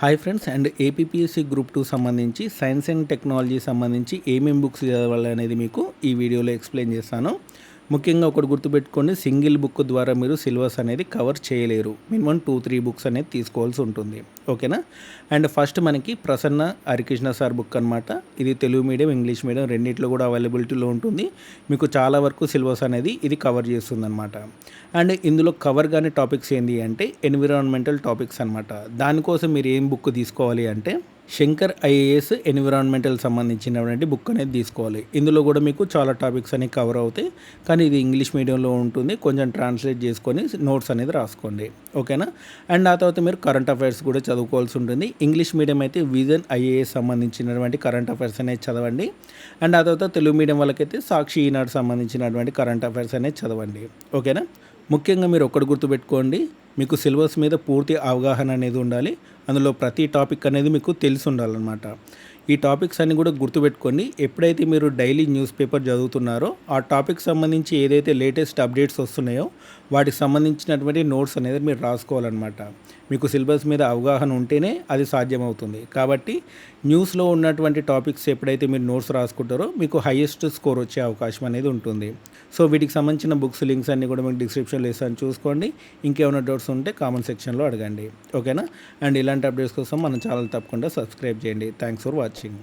Hi friends and APPSC group 2 సంబంధించి science and technology సంబంధించి ఏమేమి బుక్స్ చదవాలి అనేది మీకు ఈ వీడియోలో ఎక్స్ప్లెయిన్ చేస్తాను. ముఖ్యంగా ఒకటి గుర్తుపెట్టుకోండి, సింగిల్ బుక్ ద్వారా మీరు సిలబస్ అనేది కవర్ చేయలేరు. మినిమం 2-3 బుక్స్ అనేది తీసుకోవాల్సి ఉంటుంది. ఓకేనా. అండ్ ఫస్ట్ మనకి ప్రసన్న హరికృష్ణ సార్ బుక్ అనమాట. ఇది తెలుగు మీడియం, ఇంగ్లీష్ మీడియం రెండింటిలో కూడా అవైలబిలిటీలో ఉంటుంది. మీకు చాలా వరకు సిలబస్ అనేది ఇది కవర్ చేస్తుంది అనమాట. అండ్ ఇందులో కవర్ కానీ టాపిక్స్ ఏంటి అంటే ఎన్విరాన్మెంటల్ టాపిక్స్ అనమాట. దానికోసం మీరు ఏం బుక్ తీసుకోవాలి అంటే శంకర్ ఐఏఎస్ ఎన్విరాన్మెంటల్ సంబంధించినటువంటి బుక్ అనేది తీసుకోవాలి. ఇందులో కూడా మీకు చాలా టాపిక్స్ అనేవి కవర్ అవుతాయి, కానీ ఇది ఇంగ్లీష్ మీడియంలో ఉంటుంది. కొంచెం ట్రాన్స్లేట్ చేసుకొని నోట్స్ అనేది రాసుకోండి. ఓకేనా. అండ్ ఆ తర్వాత మీరు కరెంట్ అఫైర్స్ కూడా చదువుకోవాల్సి ఉంటుంది. ఇంగ్లీష్ మీడియం అయితే విజన్ ఐఏఎస్ సంబంధించినటువంటి కరెంట్ అఫైర్స్ అనేది చదవండి. అండ్ ఆ తర్వాత తెలుగు మీడియం వాళ్ళకైతే సాక్షి ఈనాడు సంబంధించినటువంటి కరెంట్ అఫైర్స్ అనేది చదవండి. ఓకేనా. ముఖ్యంగా మీరు ఒక్కటి గుర్తుపెట్టుకోండి, మీకు సిలబస్ మీద పూర్తి అవగాహన అనేది ఉండాలి. అందులో ప్రతి టాపిక్ అనేది మీకు తెలిసి ఉండాలన్నమాట. ఈ టాపిక్స్ అన్ని కూడా గుర్తుపెట్టుకోండి. ఎప్పుడైతే మీరు డైలీ న్యూస్ పేపర్ చదువుతున్నారో ఆ టాపిక్ సంబంధించి ఏదైతే లేటెస్ట్ అప్డేట్స్ వస్తున్నాయో వాటికి సంబంధించినటువంటి నోట్స్ అనేది మీరు రాసుకోవాలన్నమాట. మీకు సిలబస్ మీద అవగాహన ఉంటేనే అది సాధ్యమవుతుంది. కాబట్టి న్యూస్లో ఉన్నటువంటి టాపిక్స్ ఎప్పుడైతే మీరు నోట్స్ రాసుకుంటారో మీకు హైయెస్ట్ స్కోర్ వచ్చే అవకాశం అనేది ఉంటుంది. సో వీటికి సంబంధించిన బుక్స్ లింక్స్ అన్నీ కూడా మీకు డిస్క్రిప్షన్లో ఇస్తాను, చూసుకోండి. ఇంకేమైనా డౌట్స్ ఉంటే కామెంట్ సెక్షన్లో అడగండి. ఓకేనా. అండ్ ఇలాంటి అప్డేట్స్ కోసం మన ఛానల్ తప్పకుండా సబ్స్క్రైబ్ చేయండి. Thanks for watching.